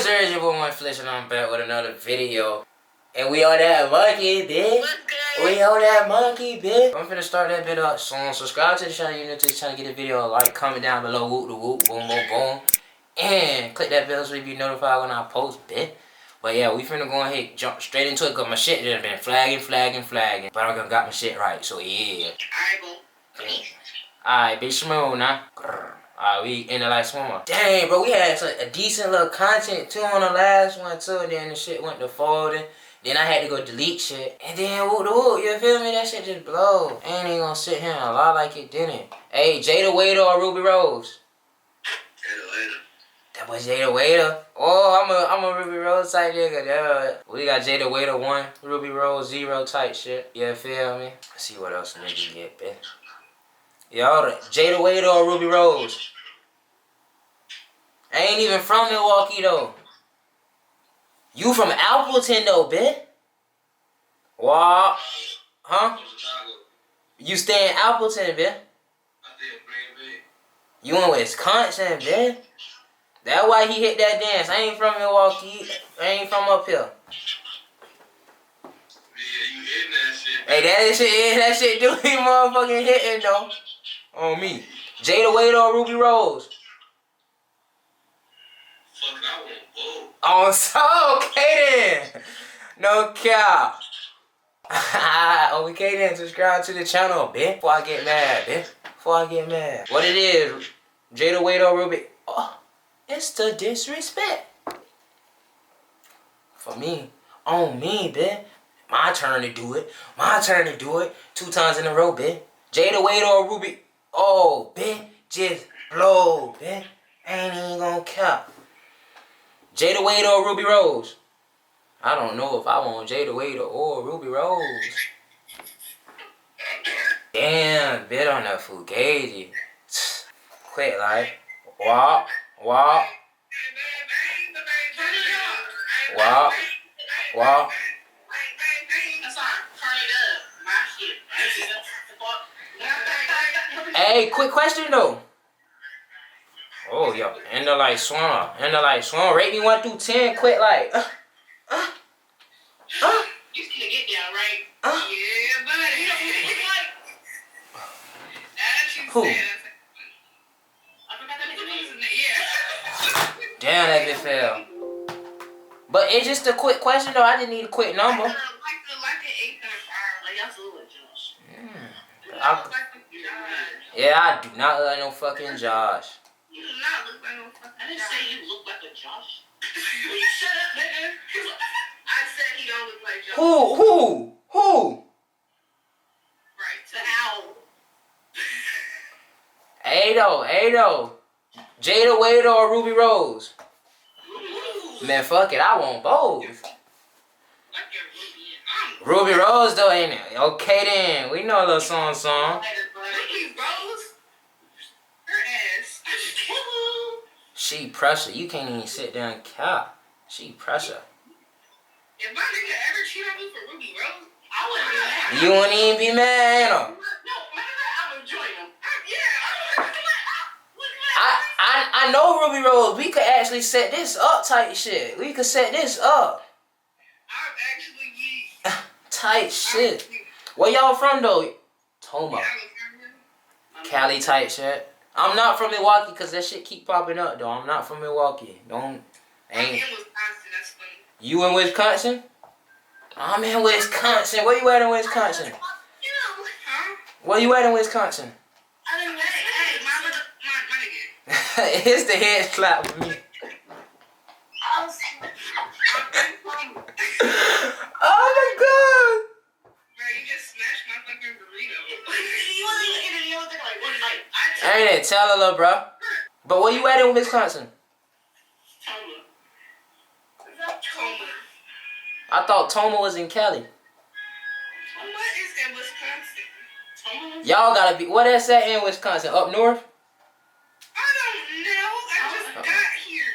sir, it's your boy Flisss, and I'm back with another video. And we on that monkey, bitch. We on that monkey, bitch. I'm finna start that bit up soon. Subscribe to the channel, you new to the channel, get the video a like, comment down below, whoop the whoop, boom, boom, boom. And click that bell so you be notified when I post, bitch. But yeah, we finna go ahead jump straight into it because my shit just been flagging. But I got my shit right, so yeah. Alright, boo. Alright, be smooth now. Alright, we in the like swimmer. Dang, bro, we had a decent little content too on the last one too. Then the shit went to folding. Then I had to go delete shit. And then whoop the whoop, you feel me? That shit just blow. I ain't even gonna sit here and lie like it didn't. Hey, Jada Waiter or Ruby Rose? Jada Waiter. That was Jada Waiter. Oh, I'm a Ruby Rose type nigga. Duh. We got Jada Waiter 1, Ruby Rose 0 type shit. You feel me? Let's see what else nigga get, bitch. Y'all, Jada Waiter or Ruby Rose? I ain't even from Milwaukee though. You from Appleton though, bitch? Wow. Huh? You stay in Appleton, bitch? I stay in Green Bay. You in Wisconsin, bitch? That's why he hit that dance. I ain't from Milwaukee. I ain't from up here. Yeah, you hitting that shit. Hey, that shit do be motherfucking hitting though. On me. Jada Waiter or Ruby Rose? Fuck, I want both. Oh, so okay then. No cap. Okay then, subscribe to the channel, bitch. Before I get mad, bitch. Before I get mad. What it is? Jada Waiter or Ruby? Oh, it's the disrespect. For me. On me, bitch. My turn to do it. My turn to do it. 2 times in a row, bitch. Jada Waiter or Ruby? Oh, bitch. Just blow, bitch. Ain't even gonna cap. Jada Waiter or Ruby Rose? I don't know if I want Jada Waiter or Ruby Rose. Damn, bit on that fugazi. Quick, like. Walk. Walk. Walk. Walk. Hey, quick question though. Oh, yo, end the light swan. End the light swan. Rate me 1 through 10, quick like. You still get down, right? Yeah, buddy. Who? Damn, that bitch fell. But it's just a quick question though. I just need a quick number. Like an 8.5. Like y'all look like Josh. Yeah, I do not look like no fucking Josh. You do not look like no fucking Josh. I didn't say you look like a Josh. Shut up, nigga. I said he don't look like Josh. Who? Right, to Owl. Ado. Jada Waiter or Ruby Rose? Ooh. Man, fuck it, I want both. Like Ruby Ruby Rose though, ain't it? Okay then, we know a little song. Ruby Rose? Her ass. She pressure, you can't even sit down and cap. She pressure. If my nigga ever cheat on me for Ruby Rose, I wouldn't be mad. You wouldn't even be mad, you know? No, I would enjoy him. I know Ruby Rose. We could actually set this up type shit. We could set this up. I'm actually geek. Tight shit. Where y'all from though? Toma. Cali type shit. I'm not from Milwaukee because that shit keep popping up though. I'm not from Milwaukee. I'm in Wisconsin, that's funny. You in Wisconsin? I'm in Wisconsin. Where you at in Wisconsin? Huh? Where you at in Wisconsin? I didn't hey, my nigga. It's the head slap for me. Oh my god! Bro, you just smashed my fucking burrito. You wasn't even in it. You was like one bite. I ain't it. Tell her, little bro. But where you at in Wisconsin? Toma. Toma. I thought Toma was in Cali. Toma is in Wisconsin. Toma? Y'all gotta be. What that's at in Wisconsin? Up north? I don't know. I just got here.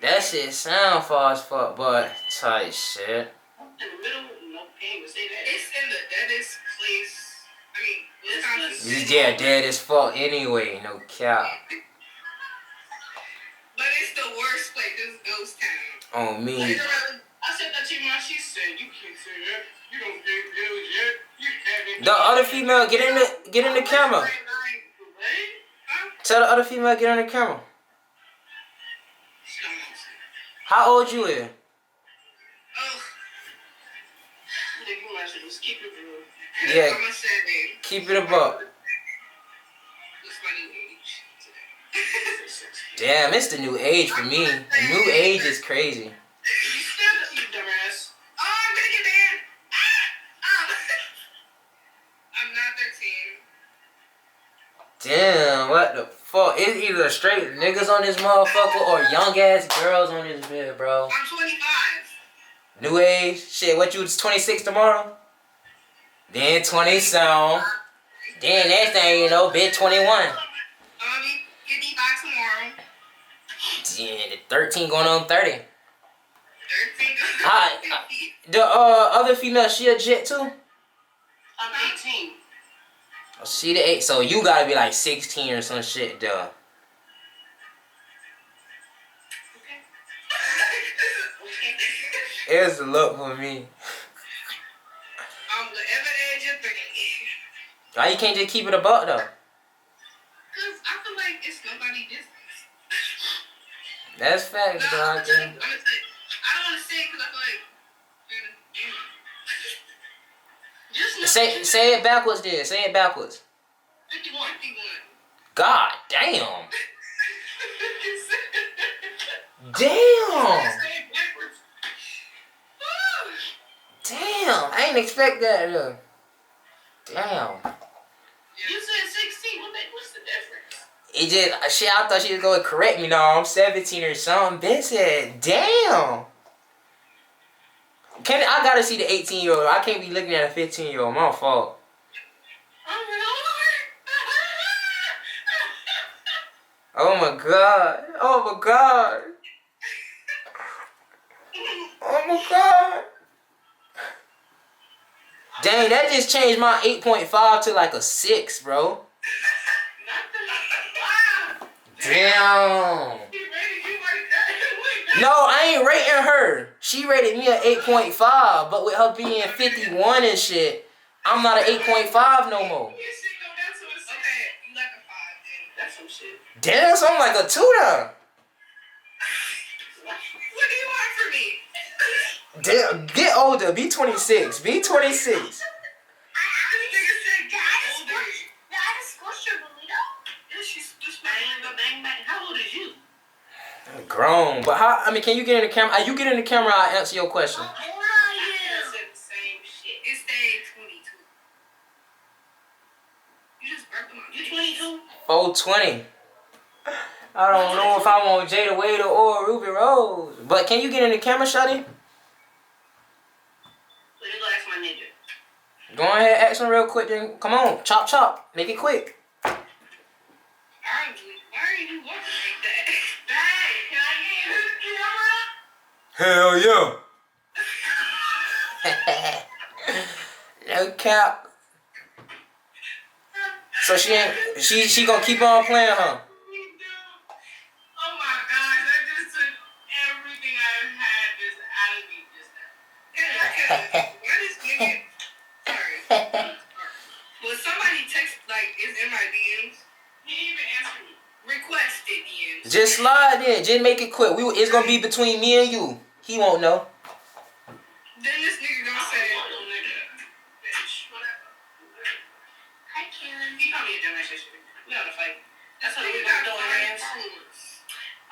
That shit sound far as fuck, but tight shit. In the middle, no pain would say that. It's in the deadest place. I mean, Wisconsin. Yeah, dead as fuck anyway, no cap. But it's the worst place. This ghost On me. I said that to my. She said, "You can't say that. You don't pay bills yet. You haven't." The other female, get in the camera. Tell the other female get in the camera. How old you is? Yeah. Keep it above. Damn, it's the new age for me. The new age is crazy. You dumbass. Oh, I'm gonna get banned. I'm not 13. Damn, what the fuck? It's either straight niggas on this motherfucker or young ass girls on this bed, bro. I'm 25. New age? Shit, what you 26 tomorrow? Then 20 some. Then next thing you know, bitch 21. I'll be 55 tomorrow. Yeah, 13 going on 30. 13 The other female, she a jet too? I'm 18. Oh, she the 8, so you gotta be like 16 or some shit, duh. Okay. It's the look for me. I'm whatever age you're thinking. Why you can't just keep it a buck though? Because I feel like it's nobody's business. That's facts, No, dog. I don't want to say it because I feel like. Just Say it backwards then. Say it backwards. 51. God damn. Damn. Damn. I ain't expect that though. Damn. You said 16. What's the difference? It just shit. I thought she was gonna correct me. No, I'm 17 or something. Bitch said, damn. I gotta see the 18-year-old. I can't be looking at a 15-year-old. My fault. Oh my god. Oh my god. Oh my god. Dang, that just changed my 8.5 to like a 6, bro. Damn. No, I ain't rating her. She rated me an 8.5, but with her being 51 and shit, I'm not an 8.5 no more. Damn, so I'm like a 2 now. What do you want from me? Damn, get older. Be 26. Be 26. How old is you? I'm grown, but how? I mean, can you get in the camera? You get in the camera, I'll answer your question. How old are you? I said the same shit. It's day 22. You just burped them out. You 22? 420. I don't know if I want Jada Wade or Ruby Rose. But can you get in the camera, Shotty? Let me go ask my ninja. Go ahead, ask him real quick then. Come on, chop chop. Make it quick. Why are you walking like that? Dang, can I get in the camera? Hell yeah. No cap. So she gonna keep on playing, huh? Oh my gosh, that just took everything I've had just out of me just now. What is nigga? Sorry. Well, somebody text, like, is in my DMs. He didn't even answer me. Requested DMs. Just slide in. Just make it quick. It's gonna be between me and you. He won't know. Then this nigga gonna say, bitch, whatever. Hi, Karen. He called me a dumbass yesterday. We gotta fight. That's how we got throwing hands.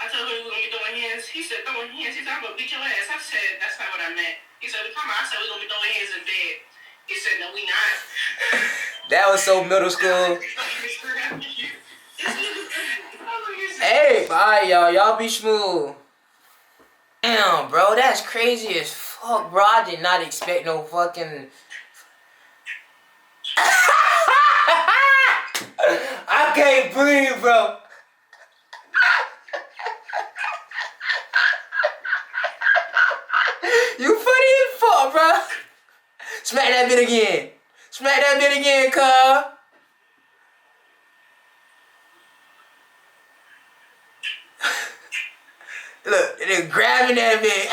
I told him we were gonna be throwing hands. He said, throwing hands. He said, I'm gonna beat your ass. I said, that's not what I meant. He said, come on. I said, we're gonna be throwing hands in bed. He said, no, we not. That was so middle school. Hey, bye, y'all. Y'all be smooth. Damn, bro. That's crazy as fuck, bro. I did not expect no fucking... I can't breathe, bro. You funny as fuck, bro. Smack that bit again. Smack that bit again, cuz. Look, And then grabbing that bitch.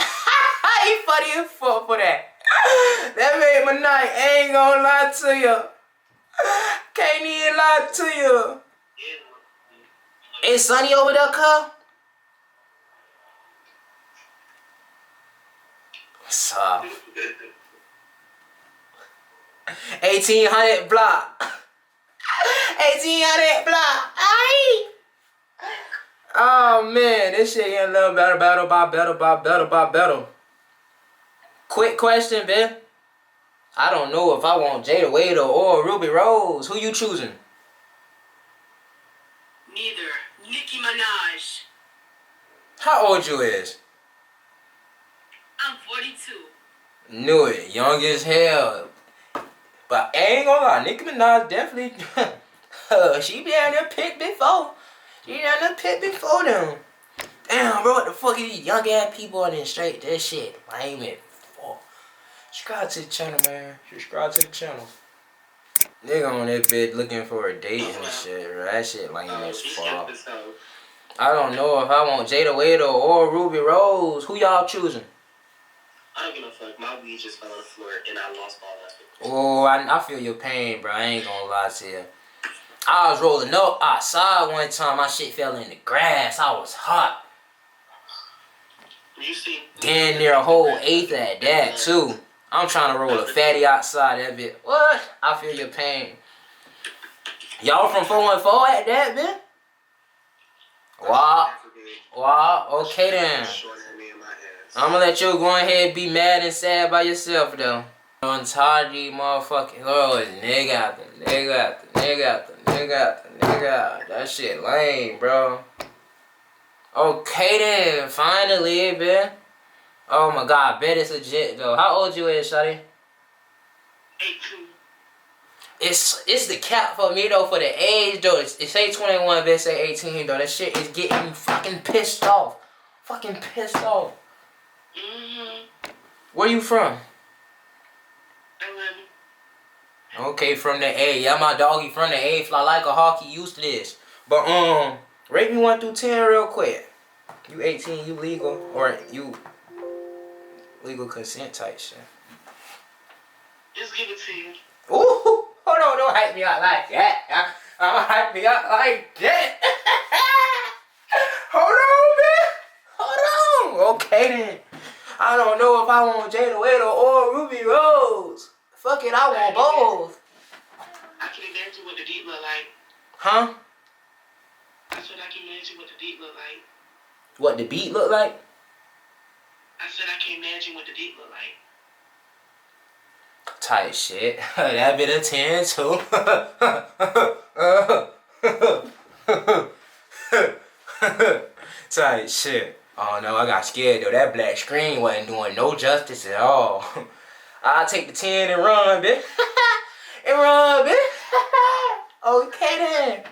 He funny as fuck for that. That made my night. I ain't gonna lie to you. Can't even lie to you. It's sunny over there, cuz? What's up? 1800 block. 1800 block. Aye. Oh man, this shit getting a little better. Quick question, man. I don't know if I want Jada Waiter or Ruby Rose. Who you choosing? Neither. Nicki Minaj. How old you is? I'm 42. Knew it. Young as hell. But I ain't gonna lie, Nicki Minaj definitely... she been on there pick before. She been on there pick before them. Damn, bro, what the fuck are these young ass people on this straight? That shit lame as fuck. Subscribe to the channel, man. Subscribe to the channel. Nigga on that bitch looking for a date and shit, bro. That shit lame as fuck. I don't know if I want Jada Waiter or Ruby Rose. Who y'all choosing? I don't give a fuck. My weed just fell on the floor and I lost all that. Oh, I feel your pain, bro. I ain't gonna lie to you. I was rolling up outside one time. My shit fell in the grass. I was hot. You see? Damn near a whole eighth at that, too. I'm trying to roll a fatty outside that bit. What? I feel your pain. Y'all from 414 at that bit? Wow. Wow. Okay then. I'm gonna let you go ahead and be mad and sad by yourself, though. I'm tired of these motherfucking girls. Nigga after nigga after nigga after nigga after nigga. That shit lame, bro. Okay then, finally, man. Oh my god, I bet it's legit though. How old you is, shawty? 18. It's the cap for me though, for the age though. It say 21, but it say 18 though. That shit is getting me fucking pissed off. Fucking pissed off. Where you from? Okay, from the A. Yeah, my doggy from the A. Fly like a hawk, he used to this. But rate me 1 through 10 real quick. You 18, you legal, or you legal consent type shit. Just give it to you. Ooh, hold on, don't hype me out like that. I'ma hype me out like that. Hold on, man. Hold on. Okay then. I don't know if I want Jada Waiter or Ruby Rose. Fuck it, I want both. I can imagine what the deep look like. Huh? I said I can imagine what the deep look like. What the beat look like? I said I can imagine what the deep look like. Tight shit. That bit of 10 too. Tight shit. Oh no, I got scared though. That black screen wasn't doing no justice at all. I'll take the 10 and run, bitch. And run, bitch. Okay then.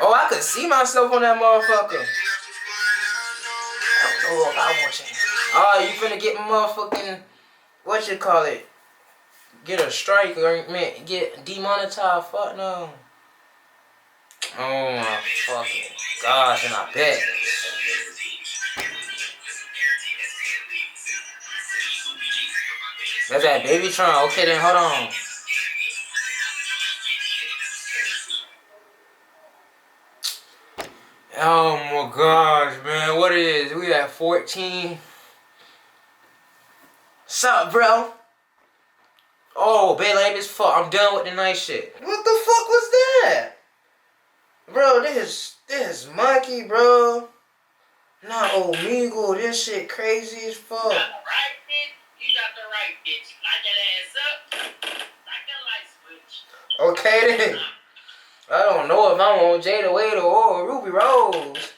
Oh, I could see myself on that motherfucker. I don't know if I want you. Oh, you finna get motherfucking, what you call it? Get a strike or get demonetized? Fuck no. Oh my fucking gosh, and I bet. That's that Baby Tron. Okay then, hold on. Oh my gosh, man. What it is? We at 14. Sup, bro? Oh, babe, lame as fuck. I'm done with the night shit. What the fuck was that? Bro, this monkey, bro. Not Omegle. This shit crazy as fuck. You got the right bitch. You got the right bitch. Light that ass up. Like that light switch. Okay then. I don't know if I want Jada Waiter or Ruby Rose.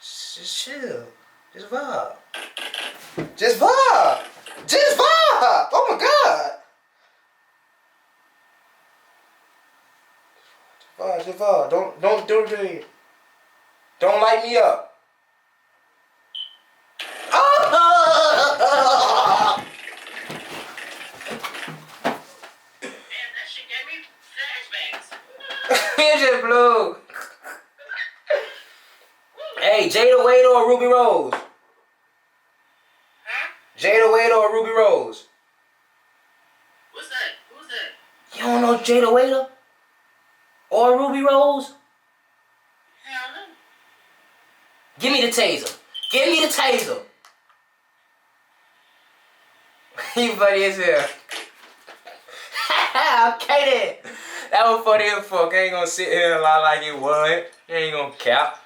Just chill. Just vibe. Just vibe. Just vibe. Oh my god. Just vibe. Don't light me up. It just blew. Hey, Jada Wade or Ruby Rose? Huh? Jada Wade or Ruby Rose? What's that? Who's that? You don't know Jada Wade or Ruby Rose? Hell no. Give me the taser. Give me the taser. You funny as hell. Okay then. That was funny as fuck. I ain't gonna sit here and lie like it wasn't. You ain't gonna cap.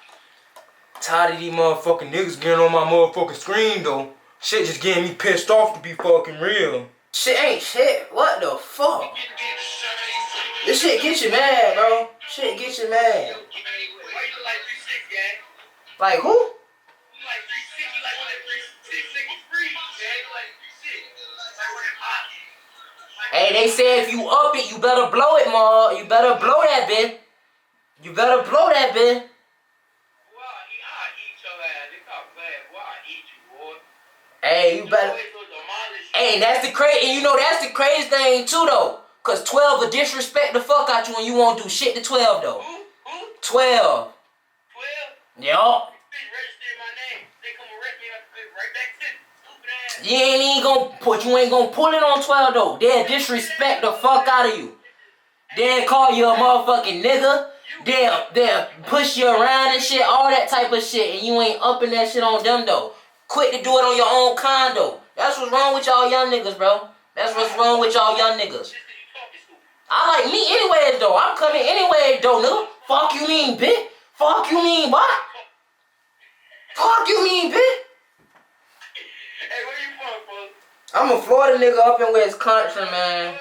Tired of these motherfucking niggas getting on my motherfucking screen though. Shit just getting me pissed off to be fucking real. Shit ain't shit. What the fuck? This shit get you mad, bro. Shit get you mad. Like who? Hey, they say if you up it, you better blow it, ma. You better blow that bitch. You better blow that bitch. Hey, you better. Hey, that's the crazy. And you know that's the crazy thing too, though. Cause 12 will disrespect the fuck out you when you won't do shit to 12 though. Who? 12. 12? Yup. You ain't gonna pull it on 12 though. They'll disrespect the fuck out of you. They'll call you a motherfucking nigga. They'll push you around and shit, all that type of shit, and you ain't upping that shit on them though. Quick to do it on your own condo. That's what's wrong with y'all young niggas, bro. That's what's wrong with y'all young niggas. I like me anyways though. I'm coming anyways though, nigga. Fuck you mean, bitch? Fuck you mean what? Fuck you mean, bitch? Hey, where you from, bro? I'm a Florida nigga up in Wisconsin, man.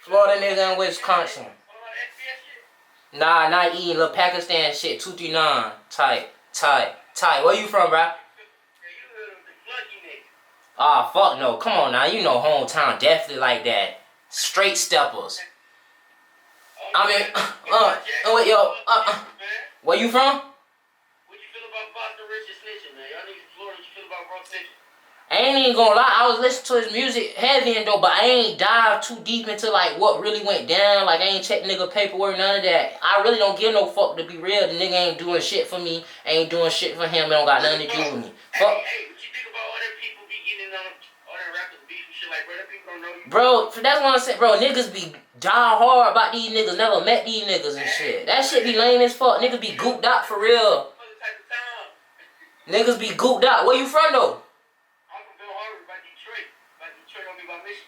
Florida nigga in Wisconsin. Nah, not eating little Pakistan shit. 239. Tight. Where you from, bro? Ah, fuck no. Come on now. You know hometown definitely like that. Straight steppers. I mean, wait, yo, where you from? What you feel about Boston Rich and snitching, man? Y'all niggas in Florida, what you feel about Bronx snitching? I ain't even gonna lie, I was listening to his music heavy and though, but I ain't dive too deep into like what really went down. Like I ain't check nigga paperwork, none of that. I really don't give no fuck to be real. The nigga ain't doing shit for me, ain't doing shit for him, it don't got nothing to do with me. Fuck. Hey, what you think about all them people be getting on all them rappers beef and shit like, bro, them people don't know you. Bro, that's what I'm saying, bro, niggas be die hard about these niggas, never met these niggas and shit. That shit be lame as fuck. Niggas be gooped out for real. Niggas be gooped out. Where you from though?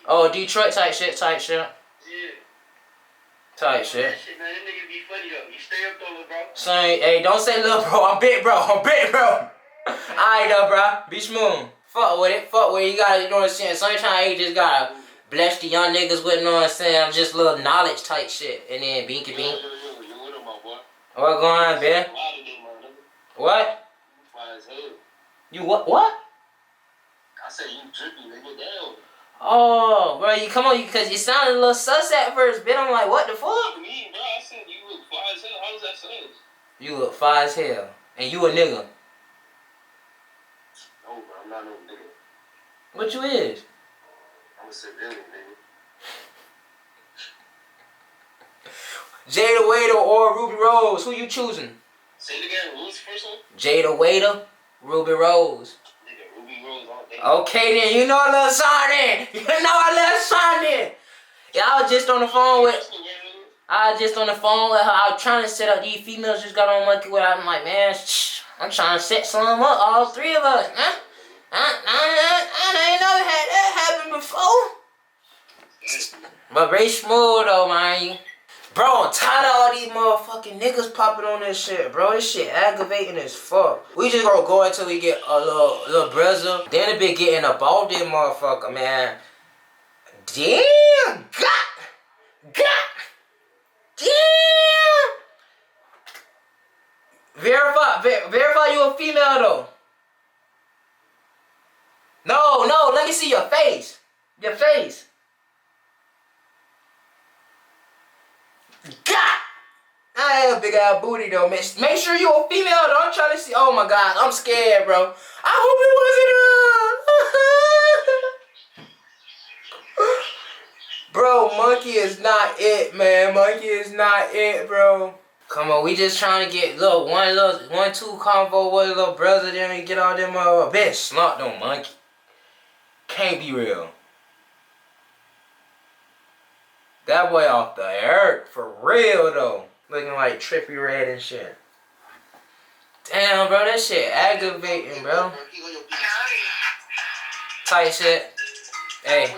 Oh, Detroit type shit. Yeah. Type shit. That shit, man, them niggas be funny though. You stay up though, bro. Son, hey, don't say little bro. I'm big bro. Alright though, bro. Be smooth. Fuck with it. You gotta, you know what I'm saying? Sometimes you just gotta bless the young niggas with, you know what I'm saying? Just little knowledge type shit. And then binky bink. What going on, man? What? You what? What? I said you drippy, nigga, down. Oh, bro, you come on, because you sounded a little sus at first, bitch. I'm like, what the fuck? What do you mean, bro? I said you look fly as hell. How was that sus? You look fly as hell. And you a nigga. No, bro, I'm not no nigga. What you is? I'm a civilian, nigga. Jada Waiter or Ruby Rose? Who you choosing? Say it again. What was the first one? Jada Waiter, Ruby Rose. Nigga, Ruby Rose all day. Okay then, you know a little song then. Yeah, I was just on the phone with her. I was trying to set up. These females just got on monkey with. I'm like, man, I'm trying to set some up. All three of us. I ain't never had that happen before. But very smooth though, man. Bro, I'm tired of all these motherfucking niggas popping on this shit, bro. This shit aggravating as fuck. We just gonna go until we get a little brother. Then it be getting up all this motherfucker, man. Damn! God! Damn! Verify you a female though. No, let me see your face. Your face. God! I have a big ass booty though, man. Make sure you a female though. I'm trying to see. Oh my god, I'm scared, bro. I hope it wasn't Bro, monkey is not it, man. Monkey is not it, bro. Come on, we just trying to get one, two convo with a little brother, then we get all them bitch slump no monkey. Can't be real. That boy off the earth, for real though. Looking like Trippy Red and shit. Damn, bro, that shit aggravating, bro. Tight shit. Hey,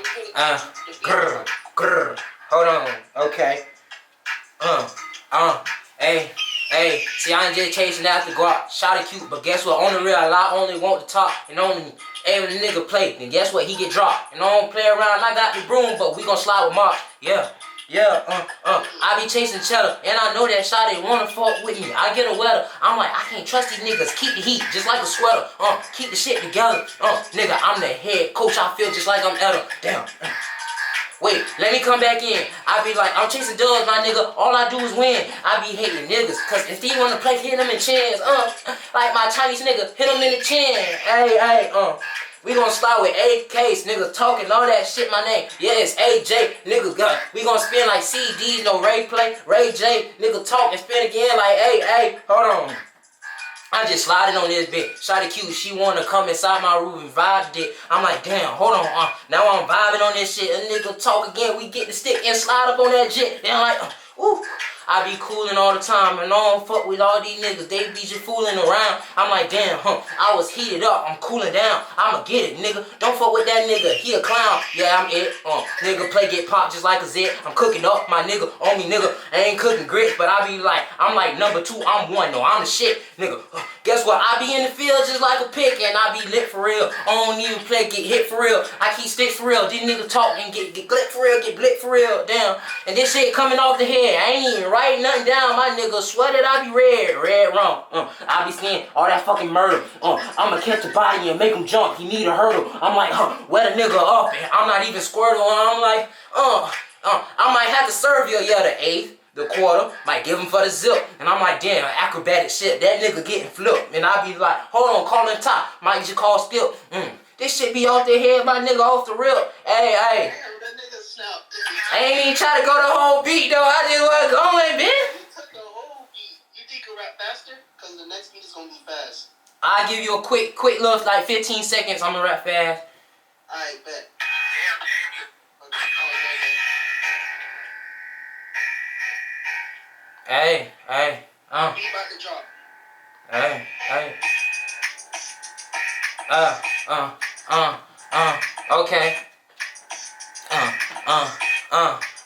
grr, grr. Hold on, okay. Hey, see, I ain't just chasing after guap. Shotty cute, but guess what? On the real, I only want to talk and only aim when the nigga play. Then guess what? He get dropped. And I don't play around. I got the broom, but we gon' slide with Mark. Yeah. I be chasing cheddar, and I know that Shotty wanna fuck with me. I get a wetter. I'm like, I can't trust these niggas. Keep the heat, just like a sweater. Keep the shit together. Nigga, I'm the head coach. I feel just like I'm Etta. Damn. Wait, let me come back in. I be like, I'm chasing dubs, my nigga. All I do is win. I be hating niggas, cause if he wanna play, hit him in chins. Like my Chinese nigga, hit him in the chin. Hey, we gon' slide with AKs, niggas talking all that shit, my name. Yeah, it's AJ, nigga. We gon' spin like CDs, no Ray play. Ray J, nigga talk and spin again like, hey, hold on. I just slided on this bitch. Shotty cute, she wanna come inside my room and vibe it. I'm like, damn, hold on. Now I'm vibing on this shit. A nigga talk again, we get the stick and slide up on that shit. And I'm like, ooh. I be cooling all the time and I don't fuck with all these niggas. They be just fooling around. I'm like, damn, I was heated up. I'm cooling down. I'ma get it, nigga. Don't fuck with that nigga. He a clown. Yeah, I'm it. Nigga play get popped just like a zit. I'm cooking up my nigga on me, nigga. I ain't cooking grits, but I be like, I'm like number 2. I'm 1. No, I'm the shit, nigga. Guess what? I be in the field just like a pick and I be lit for real. I don't even play, get hit for real. I keep sticks for real. These niggas talk and get glick for real, get blick for real. Damn. And this shit coming off the head. I ain't even writing nothing down, my nigga. Swear that I be red wrong. I be seeing all that fucking murder. I'ma catch the body and make him jump. He need a hurdle. I'm like, wet a nigga up and I'm not even squirtle. I'm like, I might have to serve you, yeah, the 8th. The quarter, might give him for the zip. And I'm like, damn, acrobatic shit. That nigga getting flipped. And I be like, hold on, call him top. Might just call skip. This shit be off the head, my nigga, off the rip. Hey. Damn, that nigga snapped. I ain't even try to go the whole beat, though. I just was going, bitch. You took the whole beat. You think you rap faster? Because the next beat is going to be fast. I'll give you a quick little, like 15 seconds. I'm going to rap fast. Alright, bet. Hey. Beat about to drop. Hey. Okay.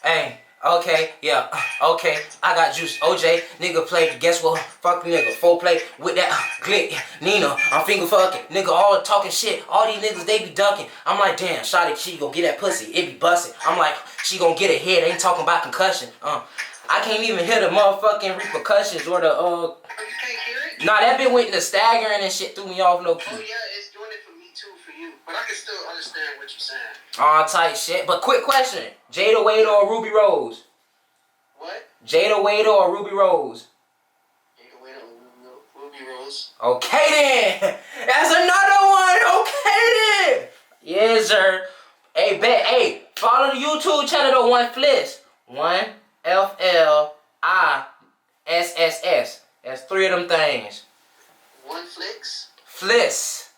Hey. Okay, yeah, okay, I got juice, OJ, nigga play, guess what, fuck nigga, 4 play with that, glick, Nina, I'm finger fucking, nigga all talking shit, all these niggas, they be ducking, I'm like, damn, shawty, she gon' get that pussy, it be busting, I'm like, she gon' get a head, ain't talking about concussion, I can't even hear the motherfucking repercussions or the, You can't hear it? Nah, that bit went into staggering and shit, threw me off low key. Oh yeah, it's doing it for me too, for you, but I can still understand what you're saying. All tight shit, but quick question, Jada Wade or Ruby Rose? What? Jada Wade or Ruby Rose? Jada Wade or Ruby Rose. Okay then! That's another one! Okay then! Yes, sir. Hey, bet. Hey, follow the YouTube channel though, one Flisss. 1 FLISSS. That's 3 of them things. 1 Flicks? Flisss.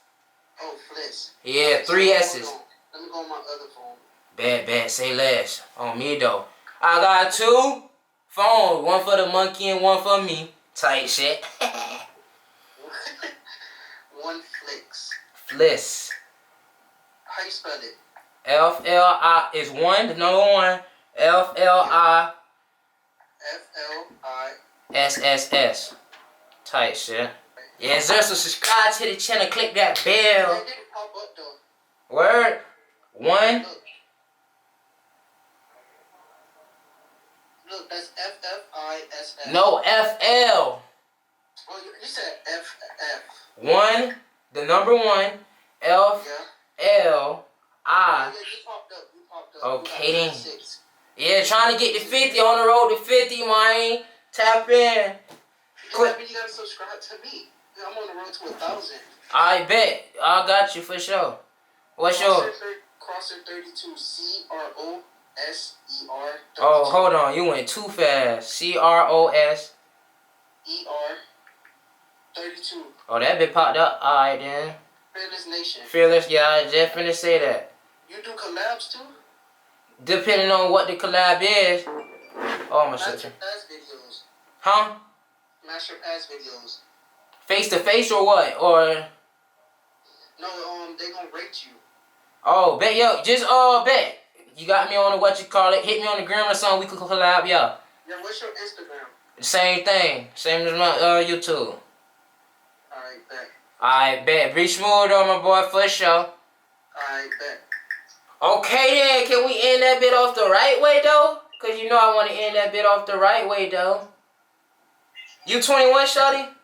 Oh, Fliss. Yeah, 3 S's. Let me go on my other phone. Bet. Say less. On me though. I got 2 phones. 1 for the monkey and 1 for me. Tight shit. 1 Flicks. Flisss. How you spell it? F-L-I is 1, the number 1. F-L-I. F-L-I. Tight shit. Yeah, sir, so subscribe to the channel, click that bell. It didn't pop up though. Word. 1. Look, that's F-F-I-S-S. No, F-L. Oh, you said F-F. 1, the number 1. F-L-I. Yeah, you popped up. Okay then. Yeah, trying to get to 50, on the road to 50, man. Tap in. You gotta subscribe to me. I'm on the road to 1,000. I bet. I got you for sure. What's yours? Crosser 32. C-R-O-S-E-R 32. Oh, hold on. You went too fast. C-R-O-S. ER32. Oh, that bit popped up. Alright then. Fearless Nation. Fearless, yeah, I just finna say that. You do collabs too? Depending on what the collab is. Oh, my shit. Master Pass videos. Huh? Master Pass videos. Face to face or what? Or no, they gonna rate you. Oh, bet yo, just bet. You got me on the what you call it? Hit me on the gram or something. We could collab, yeah. Yeah, what's your Instagram? Same thing, same as my YouTube. Alright, bet. Alright, bet. Be smooth on my boy for sure. Alright, bet. Okay then, can we end that bit off the right way though? Cause you know I want to end that bit off the right way though. You 21, shawty?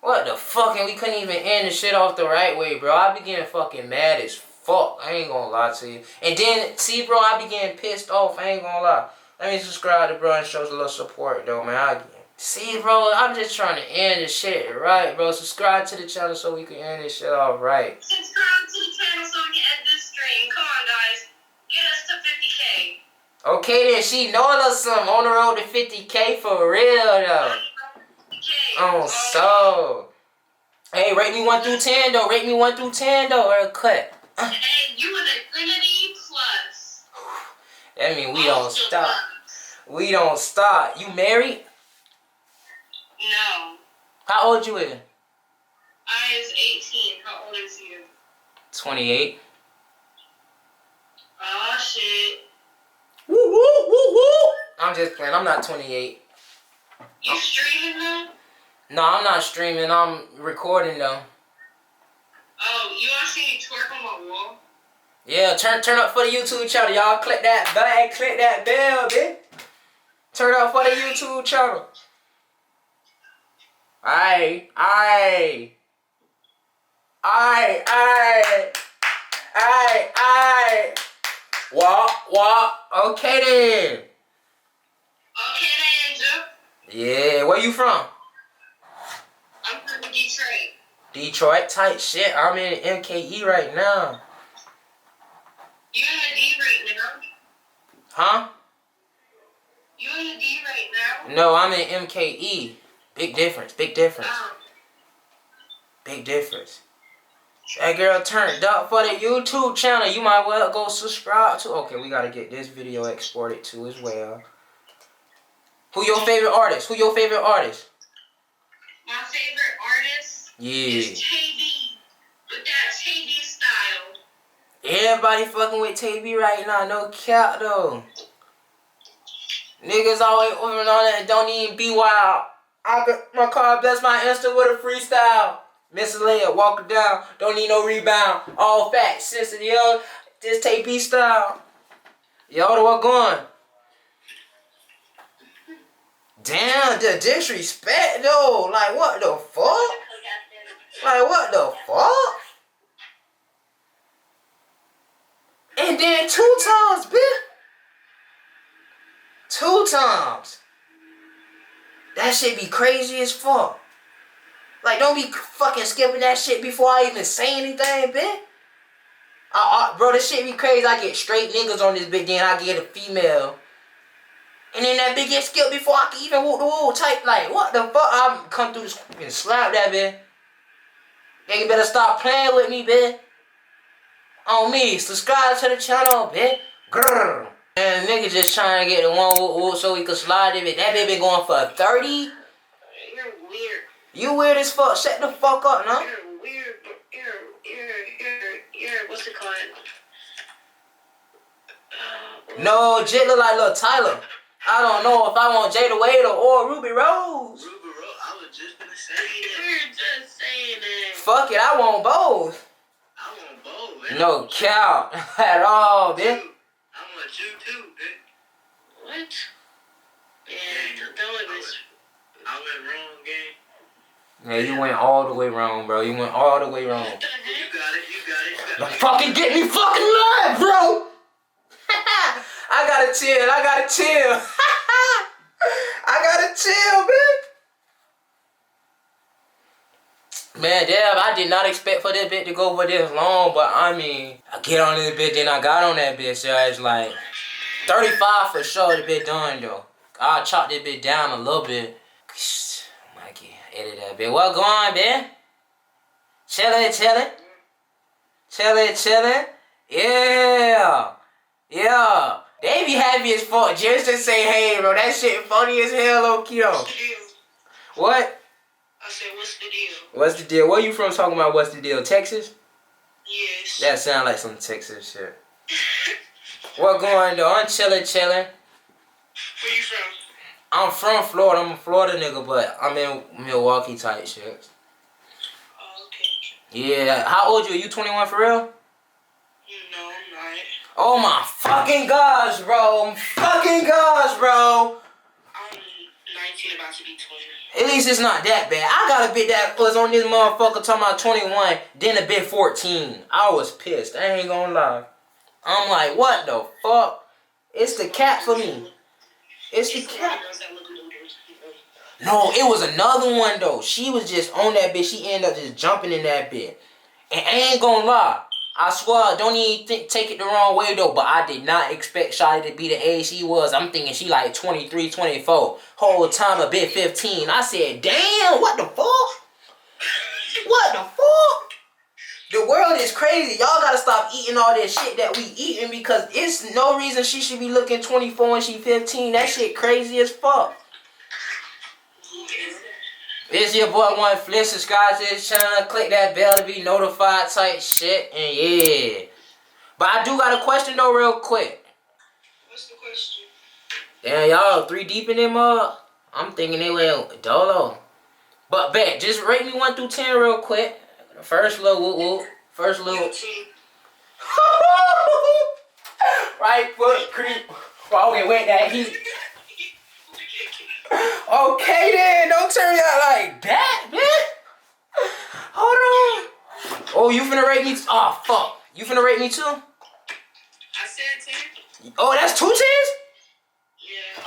What the fuck? And we couldn't even end the shit off the right way, bro. I be getting fucking mad as fuck. I ain't gonna lie to you. And then, see, bro, I be getting pissed off. I ain't gonna lie. Let me subscribe to bro and show us a little support, though, man. See, bro, I'm just trying to end this shit right, bro. Subscribe to the channel so we can end this shit off right. Subscribe to the channel so we can end this stream. Come on, guys. Get us to 50K. Okay, then. She know a little something. On the road to 50K for real, though. Oh, so. Hey, rate me 1 through 10, though. Rate me 1 through 10, though, or cut. Hey, you an Infinity Plus. That mean we don't stop. We don't stop. You married? No. How old you is? I is 18. How old is you? 28. Oh, shit. Woo, woo, woo, woo. I'm just playing. I'm not 28. You streaming though? No, I'm not streaming. I'm recording though. Oh, you want to see me twerk on my wall? Yeah, turn up for the YouTube channel, y'all. Click that bell, click that bell, bitch. Turn up for the YouTube channel. Aye. Walk. Okay then. Okay then, Joe. Yeah, where you from? I'm from Detroit. Detroit, tight shit. I'm in MKE right now. You in the D right now? Huh? You in the D right now? No, I'm in MKE. Big difference. Oh. Big difference. That girl turned up for the YouTube channel. You might well go subscribe to. Okay, we gotta get this video exported too as well. Who your favorite artist? My favorite artist is KB. With that KB style. Everybody fucking with KB right now. No cap though. Niggas always over on that. Don't even be wild. My car bless my Insta with a freestyle. Miss a layup, walk it down. Don't need no rebound. All facts, sensitive. Just take B style. Y'all what going? Damn, the disrespect though. Like what the fuck? Like what the fuck? And then 2 times, bitch. 2 times. That shit be crazy as fuck. Like, don't be fucking skipping that shit before I even say anything, bitch. Bro, this shit be crazy. I get straight niggas on this bitch, then I get a female. And then that bitch get skipped before I can even whoop the woo type. Like, what the fuck? I come through and slap that bitch. Yeah, you better stop playing with me, bitch. On me. Subscribe to the channel, bitch. Grrr. And nigga just trying to get the 1 whoop so he could slide it. That bitch been going for 30. You're weird. You weird as fuck. Shut the fuck up, no? You're weird. You're what's it called? No, Jay look like little Tyler. I don't know if I want Jada Wade or Ruby Rose. Ruby Rose, I was just gonna say that. You're just saying that. Fuck it, I want both. I want both, man. No count at all, bitch. I want you too, bitch. What? Yeah, don't let this. I went wrong, gang. Yeah, you went all the way wrong, bro. You went all the way wrong. You got it. Don't fucking get me fucking live, bro. I gotta chill. I gotta chill, bitch. Man, damn, I did not expect for this bitch to go for this long, but I mean, I get on this bitch, then I got on that bitch, so it's like 35 for sure the bitch done, though. I'll chop this bit down a little bit. Mikey, edit that bit. What going, man? Chillin', chillin'. Chillin', chillin'. Yeah. Yeah. They be happy as fuck just to say hey, bro. That shit funny as hell, low-key though. What? I said, what's the deal? What's the deal? Where you from talking about what's the deal? Texas? Yes. That sound like some Texas shit. What going though? I'm chillin', chillin'. Where you from? I'm from Florida. I'm a Florida nigga, but I'm in Milwaukee type shit. Oh, okay. Yeah. How old you? You 21 for real? No, I'm not. Oh my fucking gosh, bro. Fucking gosh, bro. I'm 19, about to be 20. At least it's not that bad. I got a bit that was on this motherfucker talking about 21, then a bit 14. I was pissed. I ain't gonna lie. I'm like, what the fuck? It's the cat for me. It's the cat. No, it was another one though. She was just on that bitch. She ended up just jumping in that bit. And I ain't gonna lie. I swear, don't even take it the wrong way though, but I did not expect Shawty to be the age she was. I'm thinking she like 23, 24. Whole time a bit 15. I said, damn, what the fuck? What the fuck? The world is crazy. Y'all gotta stop eating all that shit that we eating because it's no reason she should be looking 24 and she 15. That shit crazy as fuck. It's your boy Flisss. Subscribe to this channel. Click that bell to be notified type shit. And yeah. But I do got a question though real quick. What's the question? Damn, y'all 3 deep in them up. I'm thinking they went dolo. But bet, just rate me 1 through 10 real quick. First little whoop whoop. First little. Right foot creep. Oh, okay, wait, that heat. Okay then, don't turn me out like that, man. Hold on. Oh, you finna rate me? Oh, fuck. You finna rate me too? I said 10. Oh, that's 2 tens? Yeah.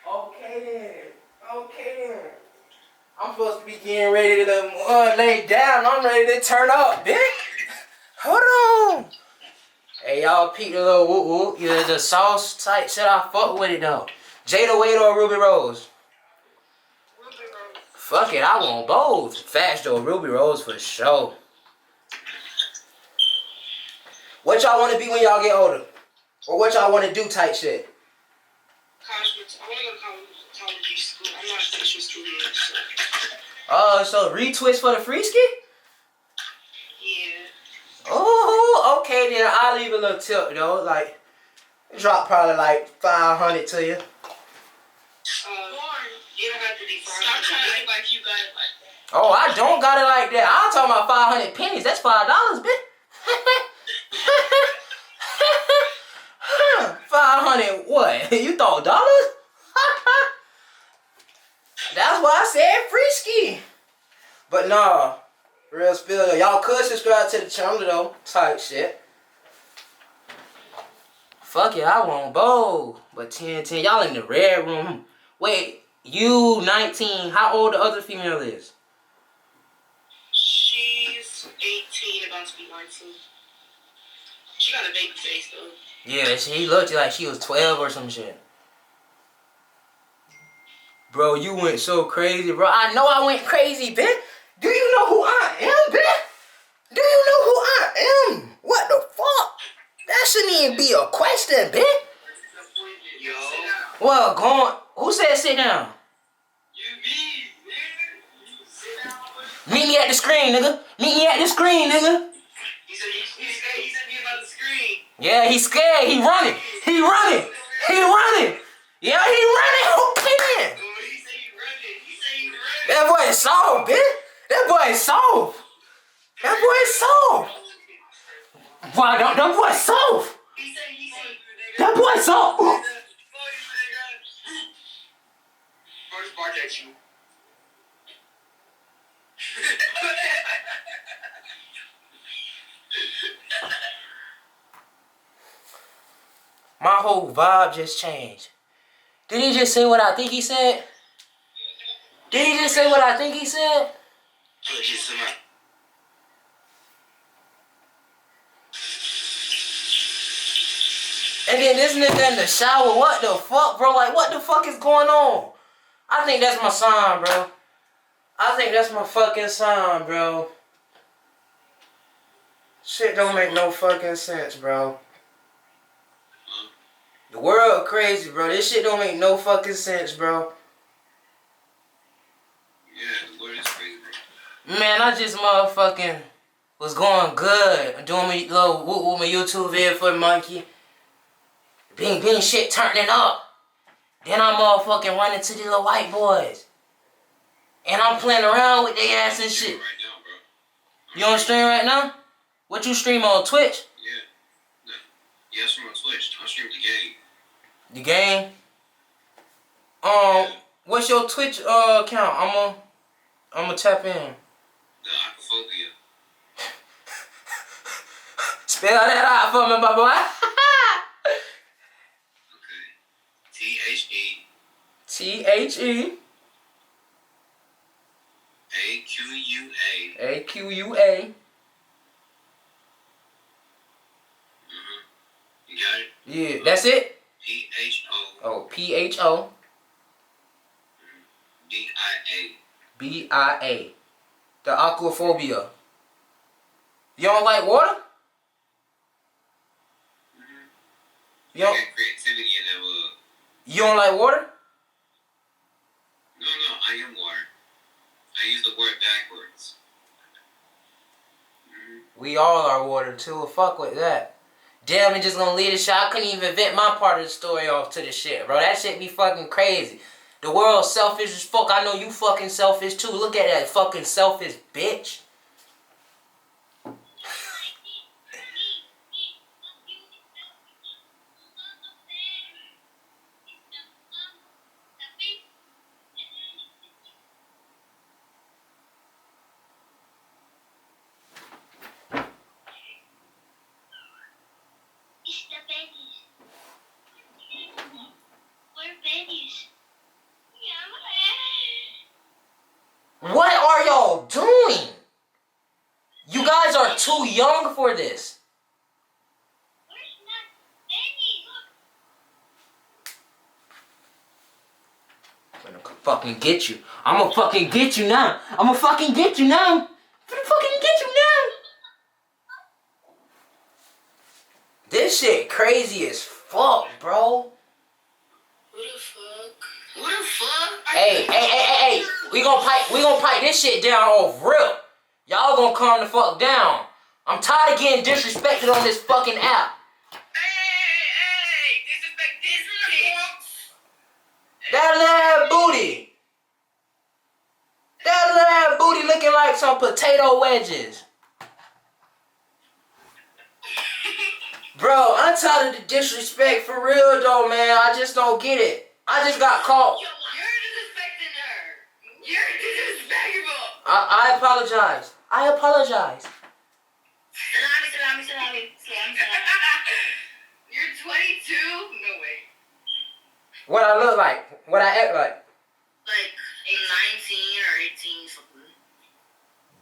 Okay then. Okay then. I'm supposed to be getting ready to lay down. I'm ready to turn up, bitch. Hold on. Hey, y'all peep the little whoop whoop. Yeah, the sauce type shit. I fuck with it though. Jada Wade or Ruby Rose? Ruby Rose. Fuck it, I want both. Fast though, Ruby Rose for sure. What y'all want to be when y'all get older? Or what y'all want to do type shit? College. I want to go to college school. I'm not finishing school yet, so. So retwist for the free ski? Yeah. Oh, okay then. I'll leave a little tip though. Like, drop probably like 500 to you. You don't have to be 500. Stop trying to act like you got it like that. Oh, I don't got it like that. I'm talking about 500 pennies. That's $5, bitch. 500 what? You thought dollars? That's why I said free ski. But nah, real spill though. Y'all could subscribe to the channel though. Type shit. Fuck it, I want both. But 10. Y'all in the red room. Wait, you 19. How old the other female is? She's 18, about to be 19. She got a baby face though. Yeah, she looked like she was 12 or some shit. Bro, you went so crazy, bro. I know I went crazy, bitch. Do you know who I am, bitch? Do you know who I am? What the fuck? That shouldn't even be a question, bitch. Yo. Well, go on. Who said sit down? You me, nigga. Sit down. Meet me at the screen, nigga. Meet me at the screen, nigga. He said be about the screen. Yeah, he's scared. He running. He running. He running. Yeah, he running. Okay then. He said he running. He said he running. That boy is soft, bitch. That boy is soft. That boy is soft. Why don't that boy soft? He said That boy soft. First bark at you. My whole vibe just changed. Did he just say what I think he said? Did he just say what I think he said? And then this nigga in the shower. What the fuck, bro? Like, what the fuck is going on? I think that's my sign, bro. I think that's my fucking sign, bro. Shit don't make no fucking sense, bro. The world crazy, bro. This shit don't make no fucking sense, bro. Yeah, the world is crazy, bro. Man, I just motherfucking was going good. I'm doing my little Woot with my YouTube video for the monkey. Bing, bing, shit turning up. Then I'm motherfucking running to the little white boys. And I'm playing around with their ass and shit. Right now, bro. You on stream right now? What you stream on Twitch? Yeah. No. Yeah, I'm on Twitch. I stream the game. The game? What's your Twitch account? I'ma tap in. The Aquaphobia. Spell that out for me, my boy. Okay. T-H-E. T-H-E. A-Q-U-A. A-Q-U-A. You got it? Yeah, that's it? P-H-O. Oh, P-H-O. B-I-A. B-I-A. The Aquaphobia. You don't like water? You You don't, got creativity in that word. you don't like water? No, I am water. I use the word backwards. We all are water too. Fuck with that. Damn, I'm just gonna leave the shit. I couldn't even vent my part of the story off to the shit, bro. That shit be fucking crazy. The world's selfish as fuck. I know you fucking selfish too. Look at that fucking selfish bitch. What are y'all doing? You guys are too young for this. I'm gonna fucking get you. I'm gonna fucking get you now. I'm gonna fucking get you now. I'm gonna fucking get you now. This shit crazy as fuck, bro. Who the fuck? Who the fuck? Hey. We gonna pipe this shit down off rip. Y'all gonna calm the fuck down. I'm tired of getting disrespected on this fucking app. Hey, disrespect this bitch. That little booty. That little booty looking like some potato wedges. Bro, I'm tired of the disrespect for real though, man. I just don't get it. I just got caught. You're disrespecting her. You're disrespectful. I apologize. I apologize. Salami. You're 22? No way. What I look like. What I act like. Like 19 or 18 something.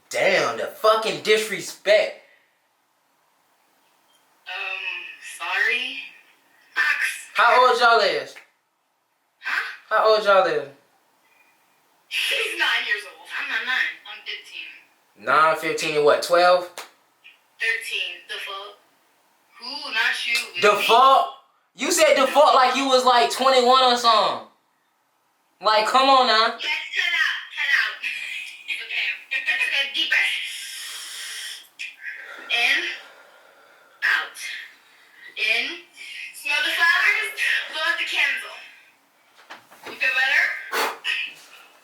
Damn, the fucking disrespect. Sorry. Fox. How old y'all is? Huh? How old y'all is? He's 9 years old. I'm not 9. I'm 15. 9, 15, and what, 12? 13. The fuck? Who? Not you. The fuck? You said the fuck like you was like 21 or something. Like, come on now. Yes, cut out. Okay. Let's get deeper. In. Out. In. Smell the flowers. Blow out the candle. You feel better?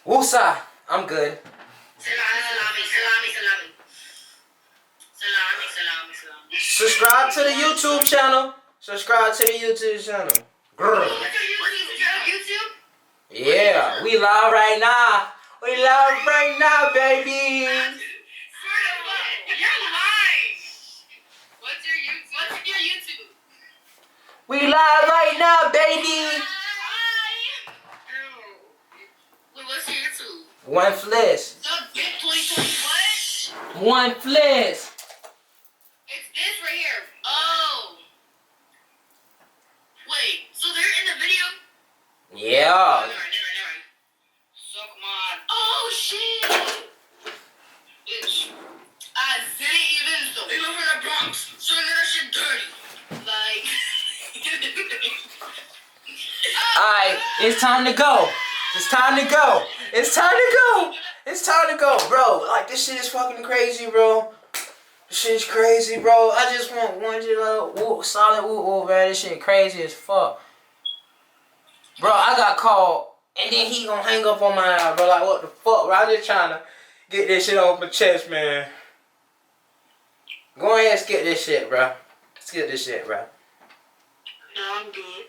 Woosah. I'm good. Salami. Subscribe to the YouTube channel. Grr. What's your YouTube? Yeah, we live right now. Baby. You're lying. What's your YouTube? We live right now, baby. Hi. Wait, what's your YouTube? One Flisss. The big 2020 what? One Flisss. It's this right here. Oh. Alright, it's time to go. It's time to go. It's time to go. It's time to go, bro. Like, this shit is fucking crazy, bro. This shit is crazy, bro. I just want one just solid Woot, man. This shit crazy as fuck. Bro, I got called, and then he gonna hang up on my ass, bro. Like, what the fuck, bro? I'm just trying to get this shit off my chest, man. Go ahead and skip this shit, bro. Skip this shit, bro. No, I'm good.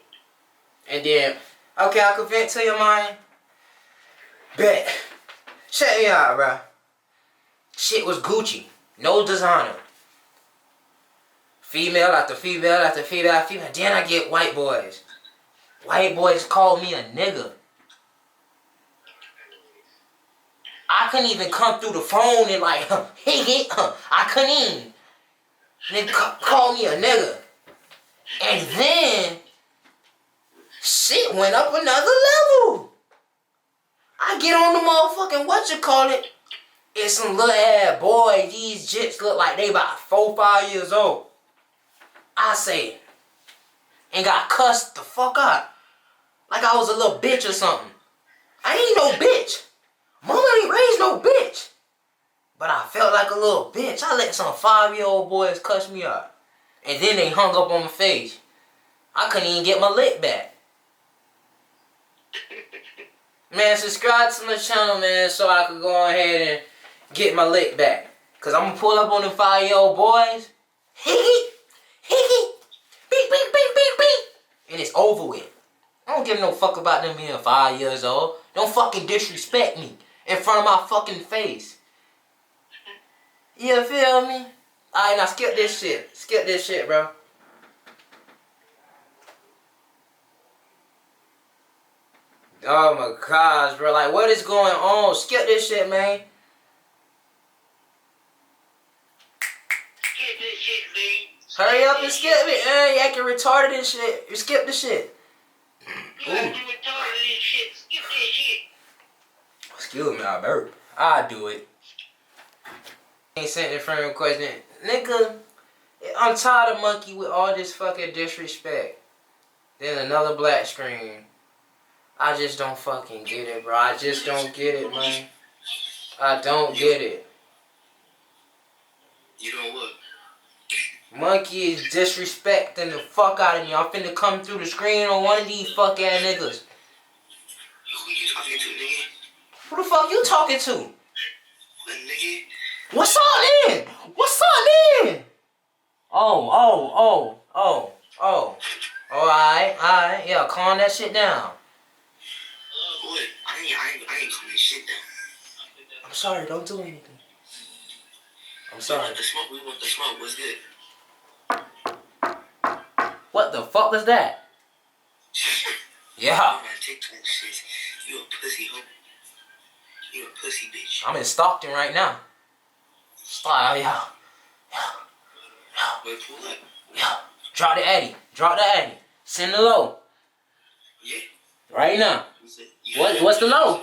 And then, okay, I can vent to your mind. Bet. Check me out, bro. Shit was Gucci. No designer. Female after female after female after female. Then I get white boys. White boys call me a nigga. I couldn't even come through the phone and like, hey, I couldn't even. They call me a nigga. And then, shit went up another level. I get on the motherfucking whatchamacallit. It's some little ass boy. These jits look like they about 4 or 5 years old. I say, and got cussed the fuck out. Like I was a little bitch or something. I ain't no bitch. Mama ain't raised no bitch. But I felt like a little bitch. I let some 5-year-old boys cuss me out. And then they hung up on my face. I couldn't even get my lick back. Man, subscribe to my channel, man, so I could go ahead and get my lick back. Cause I'm gonna pull up on the 5-year-old boys. Higgy, higgy, beep, beep, beep, beep, beep. And it's over with. I don't give no fuck about them being 5 years old. Don't fucking disrespect me in front of my fucking face. You feel me? Alright, now skip this shit. Skip this shit, bro. Oh my gosh, bro. Like, what is going on? Skip this shit, man. Skip this shit, man. Hurry up and skip it. You acting retarded and shit. You skip the shit. You acting retarded and shit. Skip this shit. Excuse me, I burp. I do it. Ain't sent a friend request. Nigga, I'm tired of monkey with all this fucking disrespect. Then another black screen. I just don't fucking get it, bro. I just don't get it, man. I don't get it. You know what? Monkey is disrespecting the fuck out of me. I'm finna come through the screen on one of these fuck ass niggas. Who you talking to, nigga? Who the fuck you talking to? What, nigga? What's on in? What's on in? Oh. Alright. Yeah, calm that shit down. What? I ain't calling shit down. I'm sorry, don't do anything. I'm sorry. We want the smoke. What's good? What the fuck was that? Yeah. TikTok shit. You a pussy hoe. You a pussy bitch. I'm in Stockton right now. Yeah. Wait, pull up. Yeah. Drop the Addy. Send the low. Yeah. Right now. What's the low?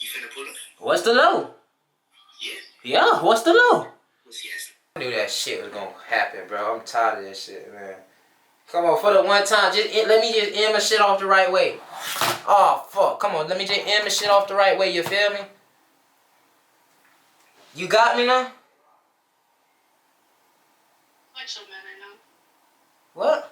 You finna pull up? What's the low? Yeah. Yeah, what's the low? What's yes? I knew that shit was gonna happen, bro. I'm tired of that shit, man. Come on, for the one time, let me just end my shit off the right way. Oh, fuck. Come on, let me just end my shit off the right way, you feel me? You got me now? Like so, man, I know. What?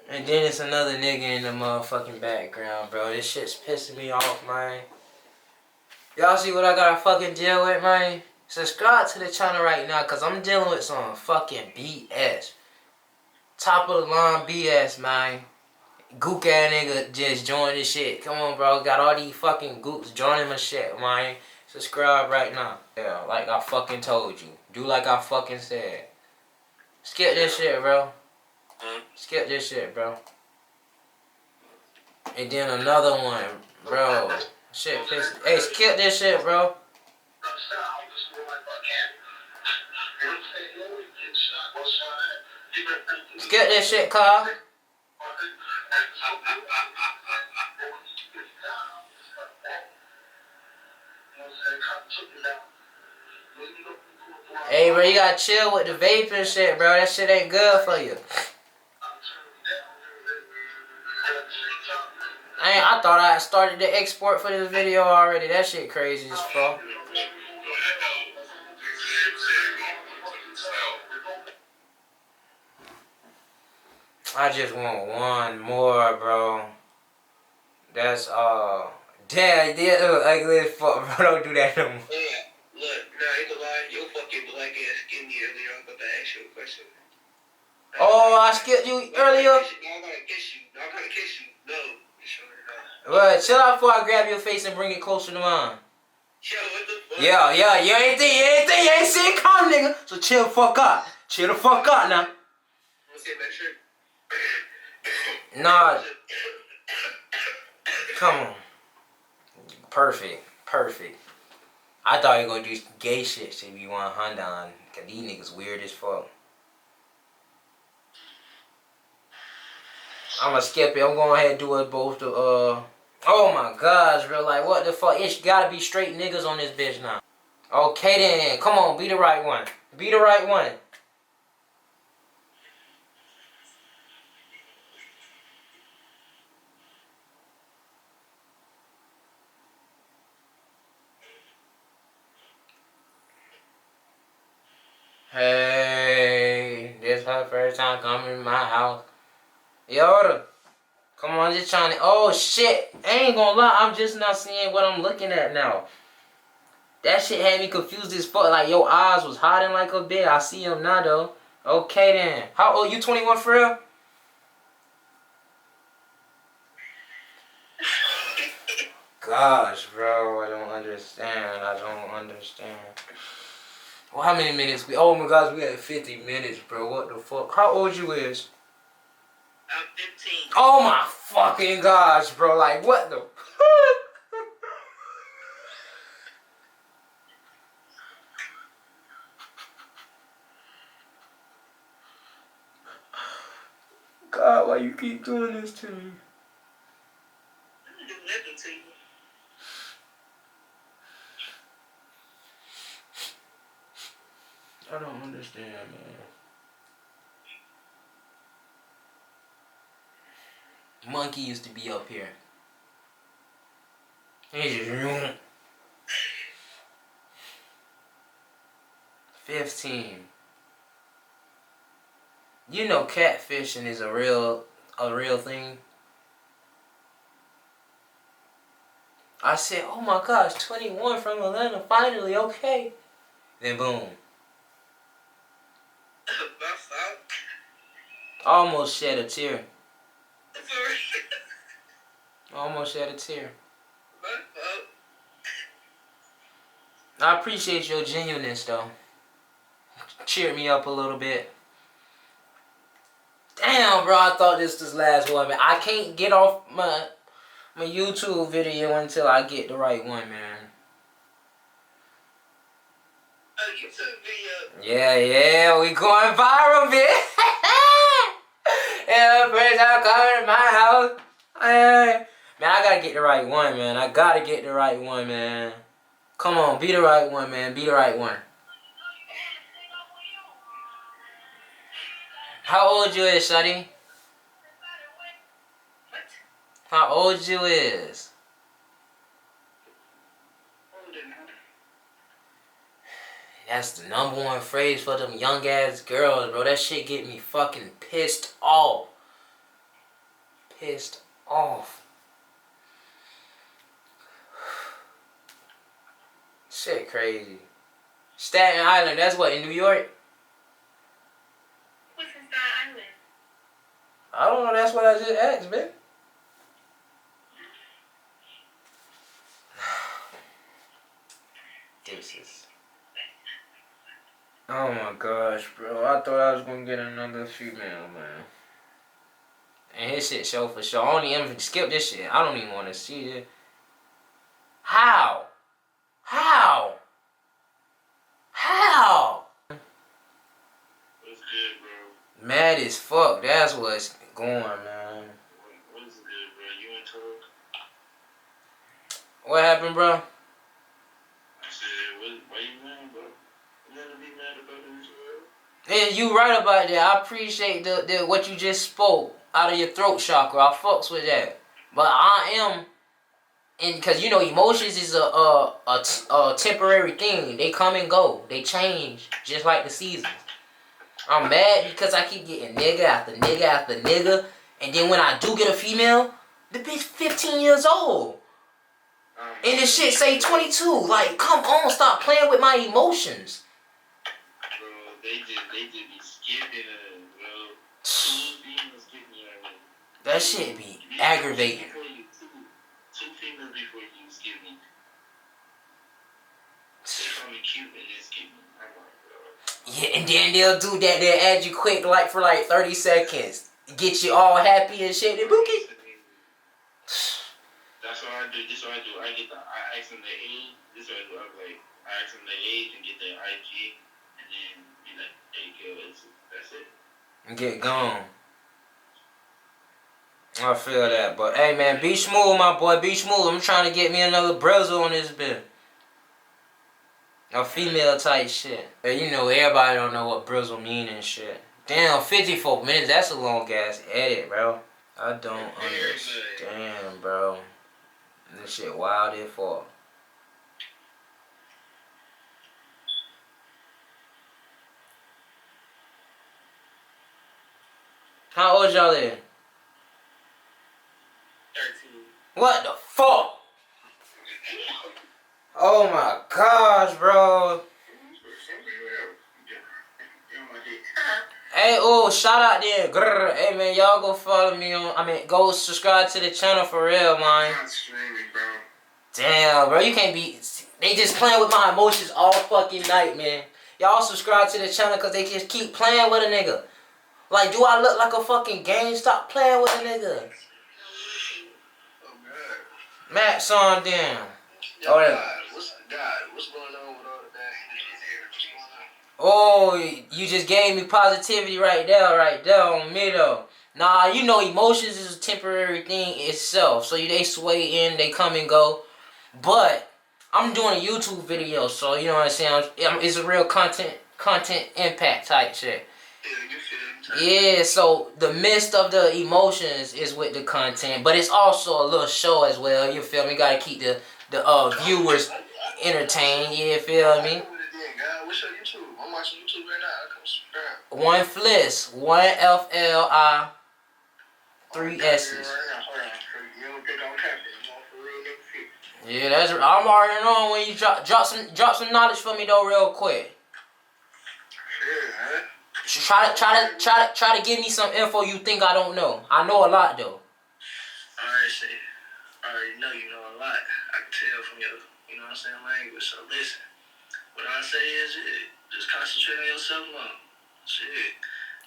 And then it's another nigga in the motherfucking background, bro. This shit's pissing me off, man. Y'all see what I gotta fucking deal with, man? Subscribe to the channel right now, cause I'm dealing with some fucking BS. Top of the line BS, man. Gook ass nigga just joined this shit. Come on, bro. Got all these fucking gooks joining my shit, man. Subscribe right now. Yeah, like I fucking told you. Do like I fucking said. Skip this shit, bro. Skip this shit, bro. And then another one, bro. Shit pissing. Hey, skip this shit, bro. Skip this shit, Carl. Hey, bro, you gotta chill with the vaping shit, bro. That shit ain't good for you. I thought I started the export for this video already. That shit crazy as fuck. I just want one more, bro. That's damn, they look ugly as fuck, bro. Don't do that no more. Yeah, look, nah, I ain't gonna lie. Your fucking black ass skinned me earlier. I was about to ask you a question. Oh, I skipped you earlier. Now I gotta kiss you. Now I gotta kiss you. No. Well, chill out before I grab your face and bring it closer to mine. Yo, what the fuck? Yeah, you ain't see it come, nigga. So chill the fuck up. Chill the fuck up now. What's that shirt? Nah. Come on. Perfect. I thought you were gonna do some gay shit so you want Honda on. Cause these niggas weird as fuck. I'ma skip it. I'm going ahead and do it both the oh my gosh, bro. Like what the fuck? It's gotta be straight niggas on this bitch now. Okay then. Come on, be the right one. Be the right one. Hey, this her first time coming to my house. Yoda, come on, just trying to. Oh shit, I ain't gonna lie, I'm just not seeing what I'm looking at now. That shit had me confused as fuck. Like your eyes was hiding like a bit. I see them now though. Okay then. How old you? 21 for real? Gosh, bro, I don't understand. Well, how many minutes we? Oh my gosh, we had 50 minutes, bro. What the fuck? How old you is? I'm 15. Oh my fucking gosh, bro. Like what the? God, why you keep doing this to me? I didn't do nothing to you. I don't understand, man. Monkey used to be up here. He's just 15. You know catfishing is a real thing. I said, oh my gosh, 21 from Atlanta, finally, okay. Then boom. Almost shed a tear. Almost shed a tear. I appreciate your genuineness though. Cheered me up a little bit. Damn, bro, I thought this was last one, man. I can't get off my YouTube video until I get the right one, man. YouTube video. Yeah, we going viral, bitch. Yeah, first time coming to my house. Man, I gotta get the right one, man. I gotta get the right one, man. Come on, be the right one, man. Be the right one. How old you is, Shuddy? What? How old you is? That's the #1 phrase for them young ass girls, bro. That shit get me fucking pissed off. Pissed off. Shit crazy. Staten Island, that's what, in New York? What's in Staten Island? I don't know, that's what I just asked, man. Deuces. Oh my gosh, bro. I thought I was gonna get another female, man. And his shit show for sure. I don't even skip this shit. I don't even want to see it. How? How? How? What's good, bro? Mad as fuck. That's what's going, man. What's good, bro? You ain't talk? What happened, bro? I said, why you mad, bro? Nothing to be mad about in this world. Yeah, you right about that. I appreciate the what you just spoke out of your throat chakra. I fucks with that. But I am, and because you know emotions is a temporary thing. They come and go. They change just like the seasons. I'm mad because I keep getting nigga after nigga after nigga, and then when I do get a female, the bitch 15 years old. And this shit say 22. Like, come on, stop playing with my emotions. Bro, they just be skipping us, bro. Two females skip me already. That shit be aggravating. Two females before you skip me. They call me cute and then skip me. I'm like, bro. Yeah, and then they'll do that. They'll add you quick, like for like 30 seconds. Get you all happy and shit. And bookie. That's what I do. This is what I do. I ask them their age. This is what I do. I ask them their age and get their IG, and then be like, hey, girl, that's it. And get gone. I feel that, but hey, man, be smooth, my boy. Be smooth. I'm trying to get me another Brazil on this bit. A female type shit. Hey, you know, everybody don't know what Brazil mean and shit. Damn, 54 minutes. That's a long ass edit, bro. I don't understand, bro. This shit wild as fuck. How old y'all there? 13. What the fuck? Oh my gosh, bro. Hey, oh, shout out there. Grr. Hey, man, y'all go follow me on, go subscribe to the channel for real, man. I'm streaming, bro. Damn, bro, you can't be, they just playing with my emotions all fucking night, man. Y'all subscribe to the channel because they just keep playing with a nigga. Like, do I look like a fucking game? Stop playing with a nigga. Oh, God. Max on down. Oh, yeah. What's going on with all the bad energy there? Oh, you just gave me positivity right there on me though. Nah, you know emotions is a temporary thing itself. So they sway in, they come and go. But I'm doing a YouTube video, so you know what I'm saying? It's a real content impact type shit. Yeah, so the midst of the emotions is with the content, but it's also a little show as well. You feel me? Gotta keep the viewers entertained. You feel me? What's your YouTube? I'm watching YouTube right now. Come subscribe. One Flisss, one FLI, 3 S's. You don't think I'm capping? I'm for real, nigga. Yeah, that's. I'm already knowing when you drop some knowledge for me though, real quick. Yeah, man. Try to give me some info you think I don't know. I know a lot though. I already know you know a lot. I can tell from your, you know what I'm saying, language. So listen, what I say is, just concentrate on yourself more. Shit.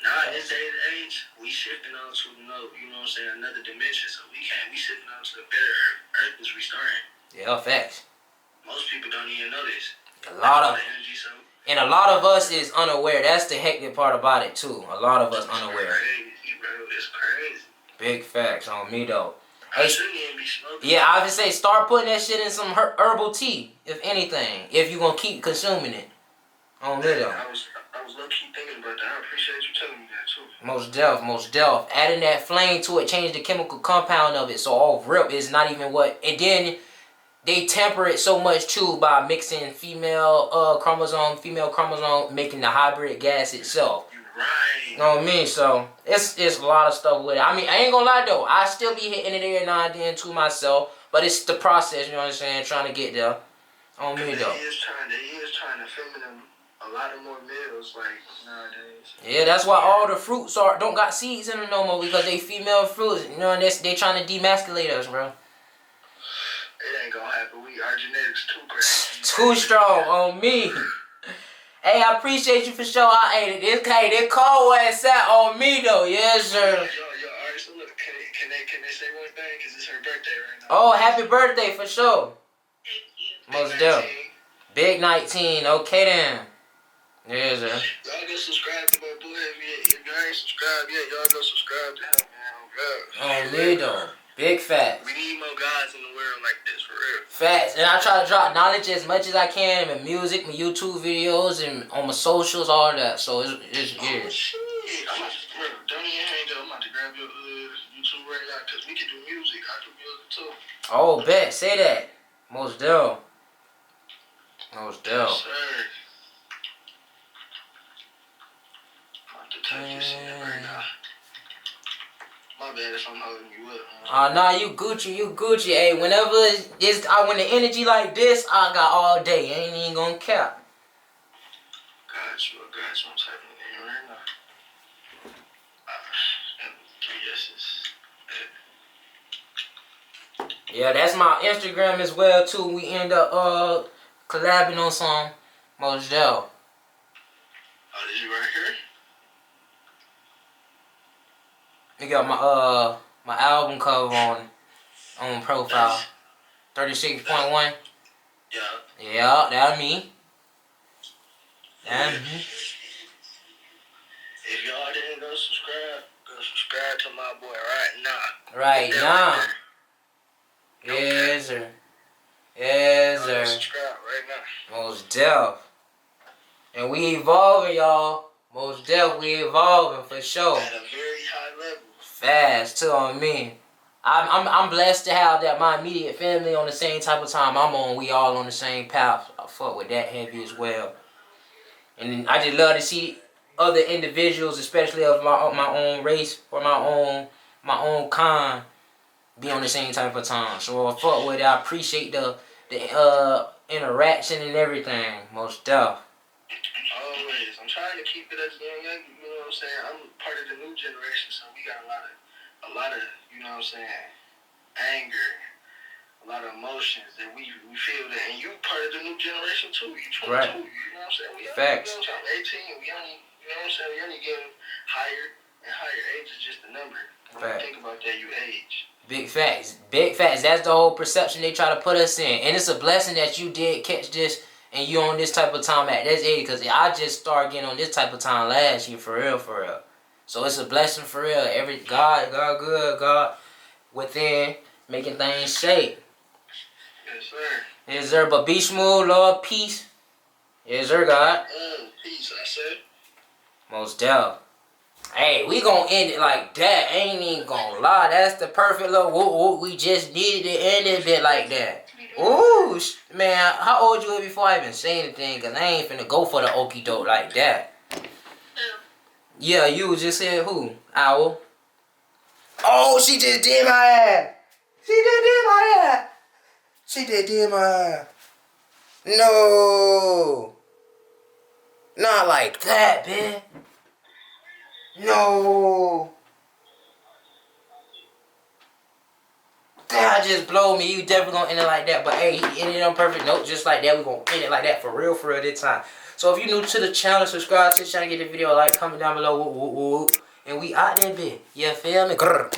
Now at this day and age, we shifting on to you know what I'm saying, another dimension. So we shifting on to a better Earth. Earth is restarting. Yeah, facts. Most people don't even know this. A lot of energy, so. And a lot of us is unaware. That's the hectic part about it too. A lot of us unaware. It's crazy, bro. It's crazy. Big facts on me though. I shouldn't even be smoking. Yeah, I would say start putting that shit in some herbal tea, if anything. If you gonna keep consuming it. On me though. I was low-key thinking about that. I appreciate you telling me that too. Most def. Adding that flame to it, change the chemical compound of it. So all rip is not even what. And then they temper it so much too by mixing female chromosome, making the hybrid gas itself. Right. You know what I mean? So it's a lot of stuff with it. I mean, I ain't gonna lie though. I still be hitting it every now and then to myself, but it's the process. You know what I'm saying? Trying to get there. On me though. They is trying to feminine a lot of more males like nowadays. Yeah, that's why all the fruits don't got seeds in them no more because they female fruits. You know, and they trying to demasculate us, bro. It ain't gonna happen. Our genetics too great. Too strong on me. Hey, I appreciate you for sure. This cold ass sat on me though. Yes, sir. Yo, alright, so look, can they say one thing? Because it's her birthday right now. Oh, happy birthday for sure. Thank you. Most definitely. Big 19. Okay then. Yes, sir. Y'all go subscribe to my boy. If you ain't subscribed yet, y'all go subscribe to him, man. Oh, God. On me though. Big facts. We need more guys in the world like this, for real. Facts. And I try to drop knowledge as much as I can in my music, my YouTube videos, and on my socials, all that. So it's Oh, shit. I'm about to, bro, don't even hang up. I'm about to grab your YouTube right now because we can do music. I can build it too. Oh, bet. Say that. Most dope. Most dope. Yes, sir. I'm about to type this in right now. My bad if I'm holding you up. Nah, you Gucci. Hey, whenever when the energy like this, I got all day. I ain't even gonna cap. Got you. I'm typing it in right now. And 3 S's. Yeah, that's my Instagram as well too. We end up collabing on some Most dope. Oh, did you right here? You got my album cover on profile. 36.1. Yeah. Yeah, that's me. That's me. If y'all didn't go subscribe to my boy right now. Right now. Right Yes, sir. Yes, Go sir. subscribe right now. Most def. And we evolving, y'all. Most def, we evolving for sure. At a very high level. Fast too on me. I'm blessed to have that my immediate family on the same type of time I'm on. We all on the same path. I fuck with that heavy as well. And I just love to see other individuals, especially of my own race or my own kind, be on the same type of time. So I fuck with it. I appreciate the interaction and everything. Most def. Always. I'm trying to keep it as young, you know what I'm saying? I'm part of the new generation, so we got a lot of, you know what I'm saying, anger, a lot of emotions that we feel that, and you part of the new generation too. You 22, right. You know what I'm saying? We Facts. You know what I'm saying? 18, we only, you know what I'm saying? We only getting higher and higher. Age is just a number. When you think about that, you age. Big facts. Big facts. That's the whole perception they try to put us in. And it's a blessing that you did catch this and you on this type of time at this age. Because I just started getting on this type of time last year, for real, for real. So it's a blessing for real. God good, God within, making things shape. Yes, sir. Yes, sir. But be smooth, Lord, peace. Yes, sir, God. Peace, I said. Most deaf. Hey, we gonna end it like that. Ain't even gonna lie. That's the perfect little whoop. We just needed to end it a bit like that. Ooh, man, how old you were before I even say anything? Because I ain't finna go for the okie doke like that. Yeah, you just said who? Owl. Oh, she just did my ass. She just did my ass. No. Not like that, man. No. That just blow me. You definitely gonna end it like that. But hey, he ended on perfect note. Just like that, we gonna end it like that for real this time. So if you're new to the channel, subscribe to the channel, get the video a like, comment down below. And we out there, bitch. You feel me? Grr.